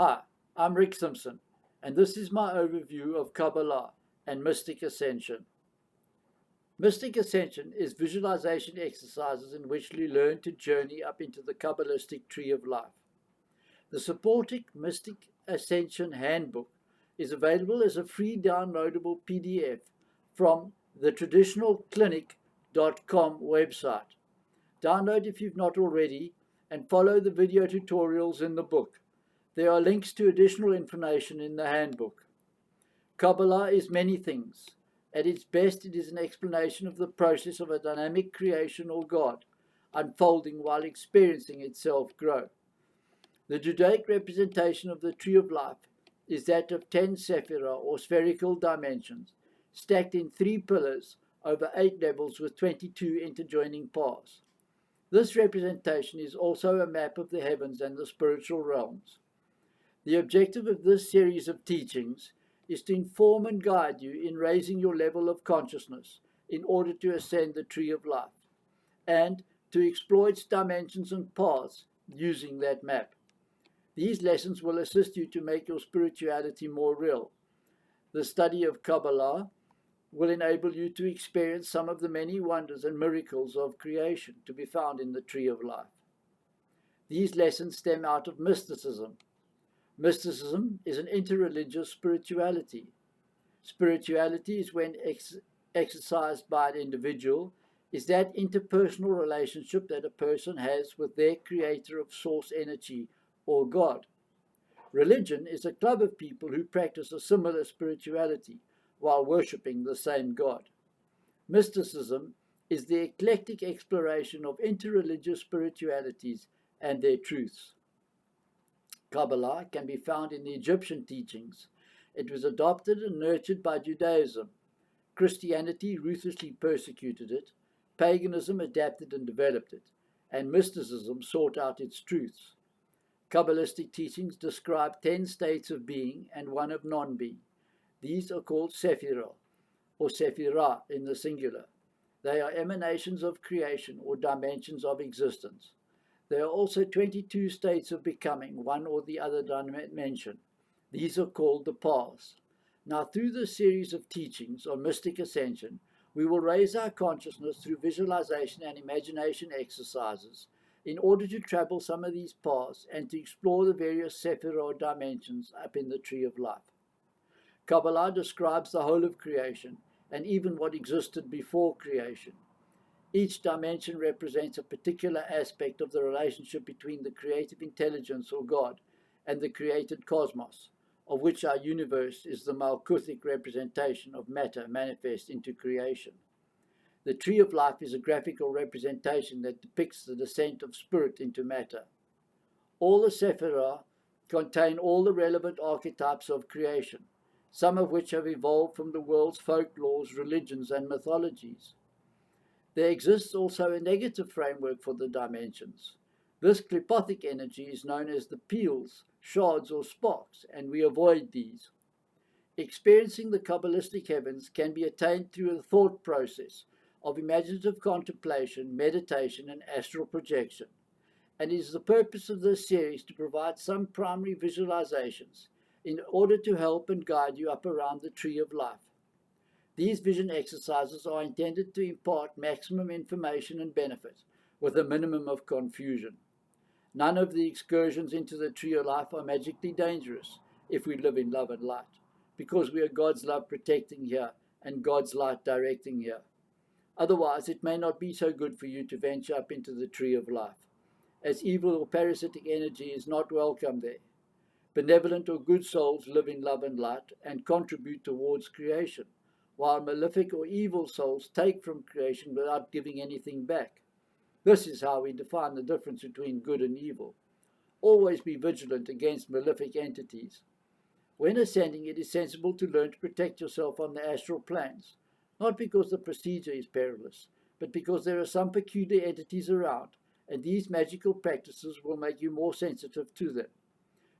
Hi, I'm Rick Simpson, and this is my overview of Kabbalah and Mystic Ascension. Mystic Ascension is visualization exercises in which we learn to journey up into the Kabbalistic tree of life. The supporting Mystic Ascension Handbook is available as a free downloadable PDF from the traditionalclinic.com website. Download if you've not already and follow the video tutorials in the book. There are links to additional information in the handbook. Kabbalah is many things. At its best, it is an explanation of the process of a dynamic creation or God, unfolding while experiencing itself grow. The Judaic representation of the tree of life is that of 10 sephirah or spherical dimensions, stacked in 3 pillars over 8 levels with 22 interjoining paths. This representation is also a map of the heavens and the spiritual realms. The objective of this series of teachings is to inform and guide you in raising your level of consciousness in order to ascend the tree of life, and to explore its dimensions and paths using that map. These lessons will assist you to make your spirituality more real. The study of Kabbalah will enable you to experience some of the many wonders and miracles of creation to be found in the tree of life. These lessons stem out of mysticism. Mysticism is an interreligious spirituality. Spirituality is, when exercised by an individual, is that interpersonal relationship that a person has with their creator of source energy or God. Religion is a club of people who practice a similar spirituality while worshipping the same God. Mysticism is the eclectic exploration of interreligious spiritualities and their truths. Kabbalah can be found in the Egyptian teachings. It was adopted and nurtured by Judaism. Christianity ruthlessly persecuted it, paganism adapted and developed it, and mysticism sought out its truths. Kabbalistic teachings describe 10 states of being and one of non-being. These are called sephirah, or sephirah in the singular. They are emanations of creation or dimensions of existence. There are also 22 states of becoming, one or the other dimension. These are called the paths. Now, through this series of teachings on mystic ascension, we will raise our consciousness through visualization and imagination exercises in order to travel some of these paths and to explore the various sephirah dimensions up in the tree of life. Kabbalah describes the whole of creation and even what existed before creation. Each dimension represents a particular aspect of the relationship between the creative intelligence or God and the created cosmos, of which our universe is the Malkuthic representation of matter manifest into creation. The tree of life is a graphical representation that depicts the descent of spirit into matter. All the sephirah contain all the relevant archetypes of creation, some of which have evolved from the world's folklores, religions, and mythologies. There exists also a negative framework for the dimensions. This clipothic energy is known as the peels, shards, or sparks, and we avoid these. Experiencing the Kabbalistic heavens can be attained through a thought process of imaginative contemplation, meditation, and astral projection, and it is the purpose of this series to provide some primary visualizations in order to help and guide you up around the tree of life. These vision exercises are intended to impart maximum information and benefit with a minimum of confusion. None of the excursions into the tree of life are magically dangerous if we live in love and light, because we are God's love protecting here and God's light directing here. Otherwise, it may not be so good for you to venture up into the tree of life, as evil or parasitic energy is not welcome there. Benevolent or good souls live in love and light and contribute towards creation, while malefic or evil souls take from creation without giving anything back. This is how we define the difference between good and evil. Always be vigilant against malefic entities. When ascending, it is sensible to learn to protect yourself on the astral planes, not because the procedure is perilous, but because there are some peculiar entities around, and these magical practices will make you more sensitive to them.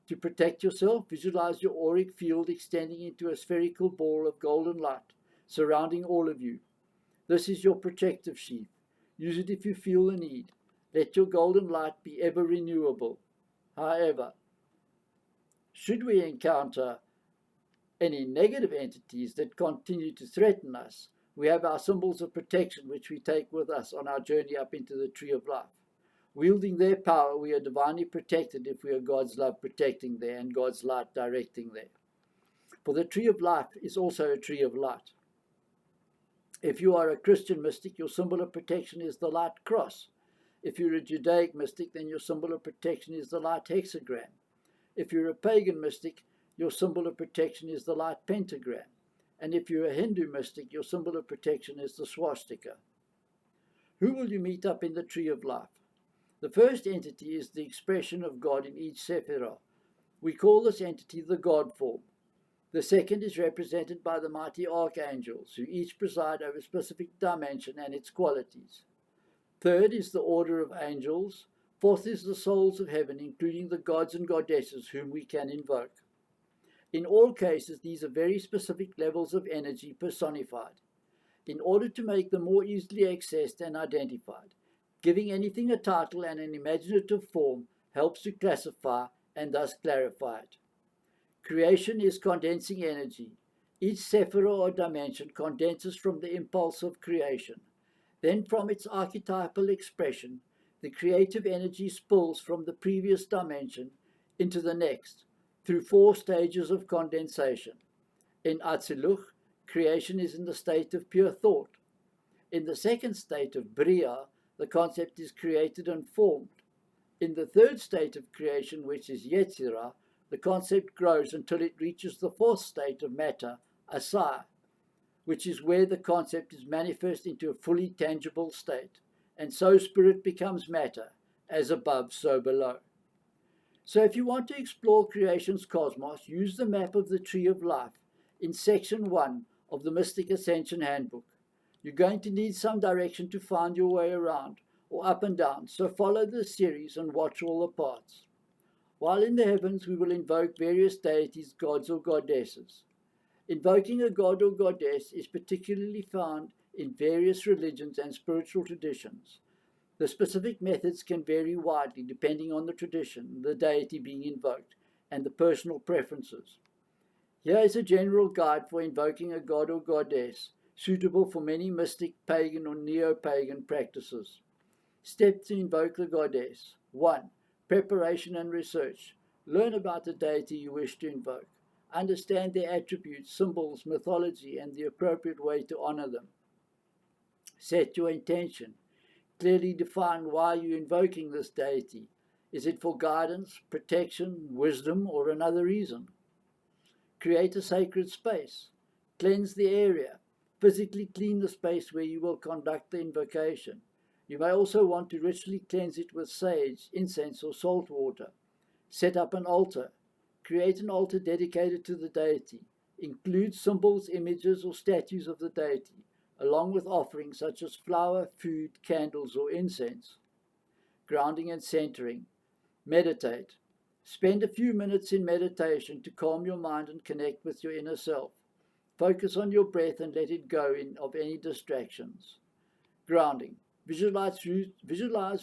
To protect yourself, visualize your auric field extending into a spherical ball of golden light, surrounding all of you. This is your protective sheath. Use it if you feel the need. Let your golden light be ever renewable. However, Should we encounter any negative entities that continue to threaten us, we have our symbols of protection which we take with us on our journey up into the tree of life. Wielding their power, we are divinely protected if we are God's love protecting there and God's light directing there. For the tree of life is also a tree of light. If you are a Christian mystic, your symbol of protection is the light cross. If you're a Judaic mystic, then your symbol of protection is the light hexagram. If you're a pagan mystic, your symbol of protection is the light pentagram. And if you're a Hindu mystic, your symbol of protection is the swastika. Who will you meet up in the tree of life? The first entity is the expression of God in each sephirah. We call this entity the God form. The second is represented by the mighty archangels, who each preside over a specific dimension and its qualities. Third is the order of angels. Fourth is the souls of heaven, including the gods and goddesses whom we can invoke. In all cases, these are very specific levels of energy personified, in order to make them more easily accessed and identified. Giving anything a title and an imaginative form helps to classify and thus clarify it. Creation is condensing energy. Each sephirah or dimension condenses from the impulse of creation. Then from its archetypal expression, the creative energy spills from the previous dimension into the next, through 4 stages of condensation. In Atziluch, creation is in the state of pure thought. In the second state of Bria, the concept is created and formed. In the third state of creation, which is Yetzirah, the concept grows until it reaches the 4th state of matter, Asai, which is where the concept is manifest into a fully tangible state, and so spirit becomes matter, as above, so below. So if you want to explore creation's cosmos, use the map of the Tree of Life in section 1 of the Mystic Ascension Handbook. You're going to need some direction to find your way around, or up and down, so follow the series and watch all the parts. While in the heavens, we will invoke various deities, gods or goddesses. Invoking a god or goddess is particularly found in various religions and spiritual traditions. The specific methods can vary widely depending on the tradition, the deity being invoked, and the personal preferences. Here is a general guide for invoking a god or goddess, suitable for many mystic, pagan or neo-pagan practices. Steps to invoke the goddess. 1. Preparation and research. Learn about the deity you wish to invoke. Understand their attributes, symbols, mythology, and the appropriate way to honor them. Set your intention. Clearly define why you're invoking this deity. Is it for guidance, protection, wisdom, or another reason? Create a sacred space. Cleanse the area. Physically clean the space where you will conduct the invocation. You may also want to ritually cleanse it with sage, incense, or salt water. Set up an altar. Create an altar dedicated to the deity. Include symbols, images, or statues of the deity, along with offerings such as flour, food, candles, or incense. Grounding and centering. Meditate. Spend a few minutes in meditation to calm your mind and connect with your inner self. Focus on your breath and let it go of any distractions. Grounding. Visualize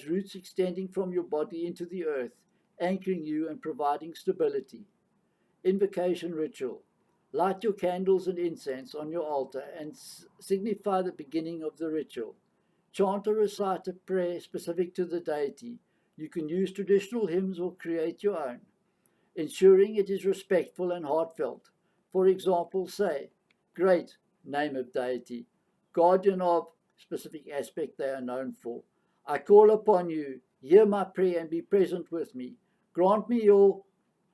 roots extending from your body into the earth, anchoring you and providing stability. Invocation ritual. Light your candles and incense on your altar and signify the beginning of the ritual. Chant or recite a prayer specific to the deity. You can use traditional hymns or create your own, ensuring it is respectful and heartfelt. For example, say, Great, name of deity, guardian of specific aspect they are known for. I call upon you, hear my prayer and be present with me. Grant me your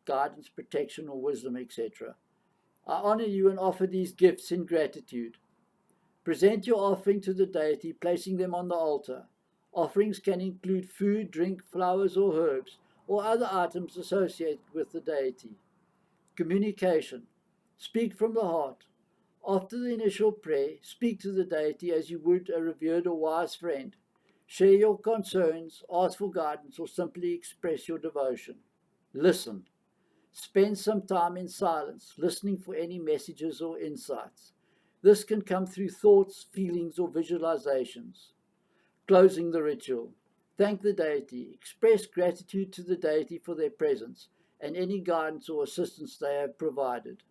guidance, protection, or wisdom, etc. I honor you and offer these gifts in gratitude. Present your offering to the deity, placing them on the altar. Offerings can include food, drink, flowers, or herbs, or other items associated with the deity. Communication. Speak from the heart. After the initial prayer, speak to the deity as you would a revered or wise friend. Share your concerns, ask for guidance, or simply express your devotion. Listen. Spend some time in silence, listening for any messages or insights. This can come through thoughts, feelings, or visualizations. Closing the ritual. Thank the deity. Express gratitude to the deity for their presence and any guidance or assistance they have provided.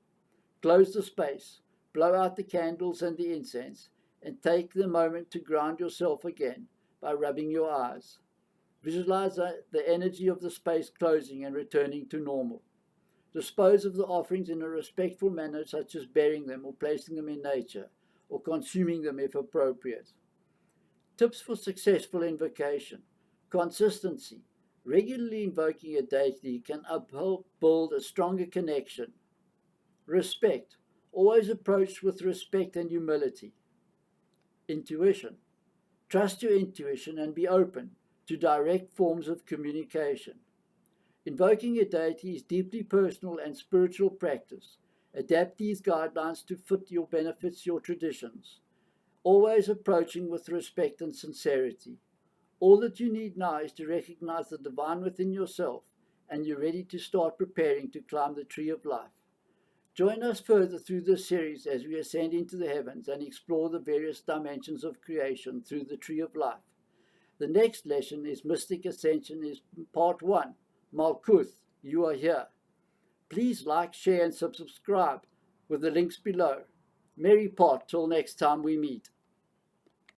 Close the space, blow out the candles and the incense, and take the moment to ground yourself again by rubbing your eyes. Visualize the energy of the space closing and returning to normal. Dispose of the offerings in a respectful manner, such as burying them or placing them in nature, or consuming them if appropriate. Tips for successful invocation. Consistency. Regularly invoking a deity can build a stronger connection. Respect. Always approach with respect and humility. Intuition. Trust your intuition and be open to direct forms of communication. Invoking a deity is deeply personal and spiritual practice. Adapt these guidelines to fit your benefits, your traditions. Always approaching with respect and sincerity. All that you need now is to recognize the divine within yourself, and you're ready to start preparing to climb the tree of life. Join us further through this series as we ascend into the heavens and explore the various dimensions of creation through the tree of life. The next lesson is Mystic Ascension, is part 1. Malkuth, you are here. Please like, share and subscribe with the links below. Merry part till next time we meet.